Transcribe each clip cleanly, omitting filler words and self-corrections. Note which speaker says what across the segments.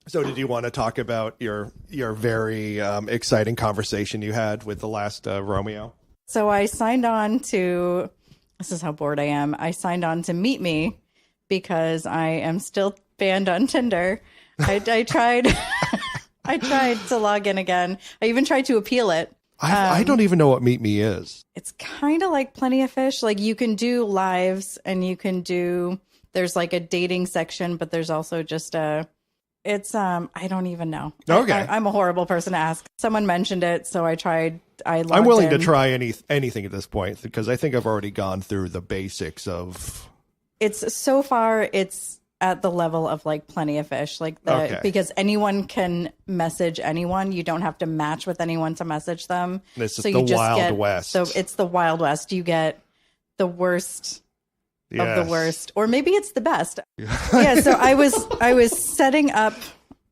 Speaker 1: So did you want to talk about your very exciting conversation you had with the last Romeo?
Speaker 2: So I signed on to, this is how bored I am. I signed on to Meet Me because I am still banned on Tinder. I tried I tried to log in again. I even tried to appeal it.
Speaker 1: I don't even know what Meet Me is.
Speaker 2: It's kind of like Plenty of Fish. Like you can do lives and you can do, there's like a dating section, but there's also just it's, I don't even know.
Speaker 1: Okay.
Speaker 2: I'm a horrible person to ask. Someone mentioned it, so I tried.
Speaker 1: I'm willing to try anything at this point because I think I've already gone through the basics of.
Speaker 2: It's so far, it's at the level of like Plenty of Fish, like because anyone can message anyone. You don't have to match with anyone to message them.
Speaker 1: This is the Wild West.
Speaker 2: So it's the Wild West. You get the worst. Yes. Of the worst, or maybe it's the best. Yeah. So I was setting up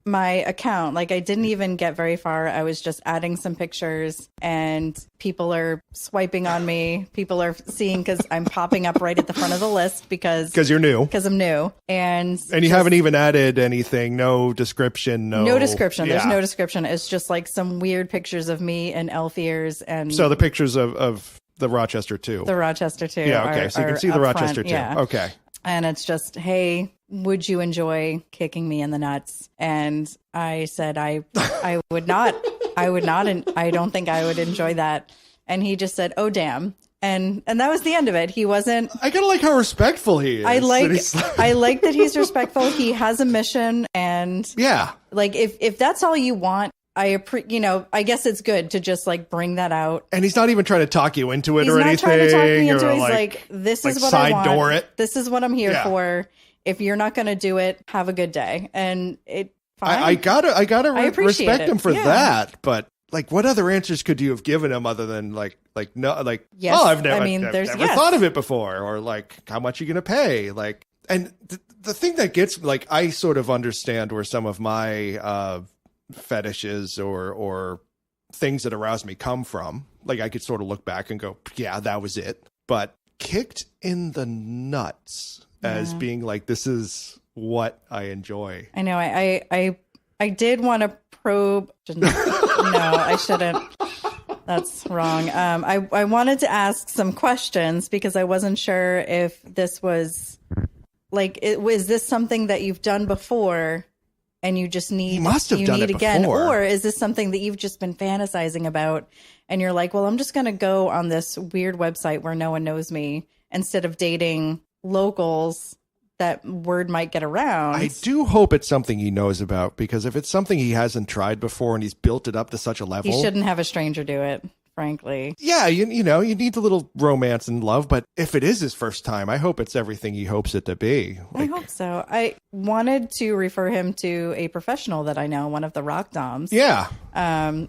Speaker 2: my account. Like I didn't even get very far. I was just adding some pictures and people are swiping on me. People are seeing because I'm popping up right at the front of the list because
Speaker 1: you're new.
Speaker 2: Because I'm new. And
Speaker 1: you haven't even added anything. No description. No
Speaker 2: description. Yeah. There's no description. It's just like some weird pictures of me and elf ears. And
Speaker 1: so the pictures of the Rochester 2.
Speaker 2: The Rochester 2.
Speaker 1: Yeah, okay. So you can see the Rochester 2. Yeah. Okay.
Speaker 2: And it's just, hey, would you enjoy kicking me in the nuts? And I said, I would not. I would not. And I don't think I would enjoy that. And he just said, oh, damn. And that was the end of it. He wasn't.
Speaker 1: I kind of like how respectful he is.
Speaker 2: I like that he's respectful. He has a mission. And
Speaker 1: yeah,
Speaker 2: like if that's all you want, I guess it's good to just like bring that out.
Speaker 1: And he's not even trying to talk you into it or anything.
Speaker 2: He's not trying to talk me into it. He's like, this is what I want.
Speaker 1: Side door it.
Speaker 2: This is what I'm here for. If you're not going to do it, have a good day. And fine.
Speaker 1: I gotta respect him for that. But like, what other answers could you have given him other than yes, I've never thought of it before, or like, how much are you going to pay? Like, and the thing that gets like, I sort of understand where some of my fetishes or things that arouse me come from. Like I could sort of look back and go, yeah, that was it. But kicked in the nuts as being like, this is what I enjoy.
Speaker 2: I know. I did want to probe. No, I shouldn't. That's wrong. I wanted to ask some questions because I wasn't sure if this was like, is this something that you've done before? And you just need, it again, or is this something that you've just been fantasizing about? And you're like, well, I'm just going to go on this weird website where no one knows me instead of dating locals. That word might get around.
Speaker 1: I do hope it's something he knows about, because if it's something he hasn't tried before and he's built it up to such a level,
Speaker 2: he shouldn't have a stranger do it. Frankly,
Speaker 1: yeah, you need a little romance and love, but if it is his first time, I hope it's everything he hopes it to be.
Speaker 2: I hope so. I wanted to refer him to a professional that I know, one of the rock doms.
Speaker 1: Yeah,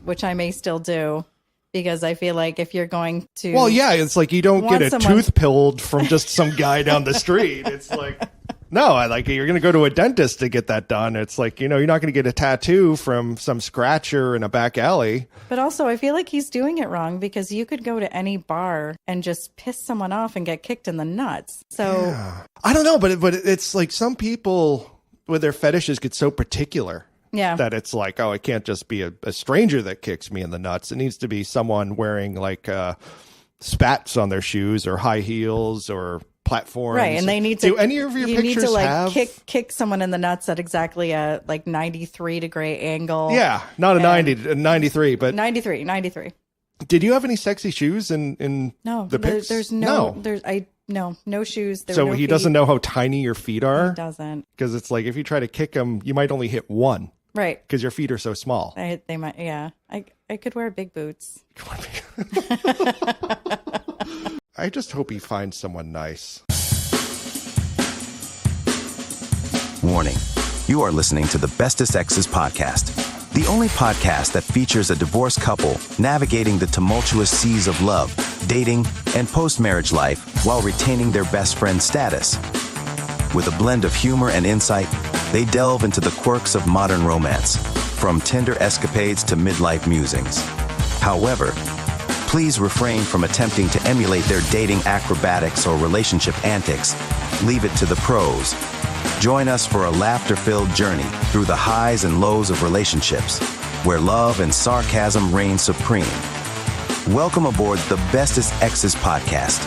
Speaker 2: which I may still do, because I feel like if you're going to,
Speaker 1: well, yeah, it's like you don't get a tooth pulled from just some guy down the street. It's like. No, you're going to go to a dentist to get that done. It's like, you're not going to get a tattoo from some scratcher in a back alley.
Speaker 2: But also, I feel like he's doing it wrong, because you could go to any bar and just piss someone off and get kicked in the nuts. So
Speaker 1: yeah. I don't know, but it's like some people with their fetishes get so particular.
Speaker 2: Yeah.
Speaker 1: That it's like, oh, it can't just be a stranger that kicks me in the nuts. It needs to be someone wearing like spats on their shoes or high heels or platforms.
Speaker 2: Right, and they need to.
Speaker 1: Do any of your pictures
Speaker 2: need to like
Speaker 1: have
Speaker 2: kick someone in the nuts at exactly a like 93-degree angle?
Speaker 1: Yeah, not a 93, but
Speaker 2: 93.
Speaker 1: Did you have any sexy shoes in the pics?
Speaker 2: There's no shoes.
Speaker 1: So he doesn't know how tiny your feet are.
Speaker 2: He doesn't,
Speaker 1: because it's like if you try to kick him, you might only hit one.
Speaker 2: Right,
Speaker 1: because your feet are so small.
Speaker 2: They might. Yeah, I could wear big boots.
Speaker 1: I just hope he finds someone nice.
Speaker 3: Warning, you are listening to the Bestest Exes Podcast, the only podcast that features a divorced couple navigating the tumultuous seas of love, dating, and post-marriage life while retaining their best friend status. With a blend of humor and insight, they delve into the quirks of modern romance, from Tinder escapades to midlife musings. However, please refrain from attempting to emulate their dating acrobatics or relationship antics. Leave it to the pros. Join us for a laughter-filled journey through the highs and lows of relationships, where love and sarcasm reign supreme. Welcome aboard the Bestest Exes Podcast,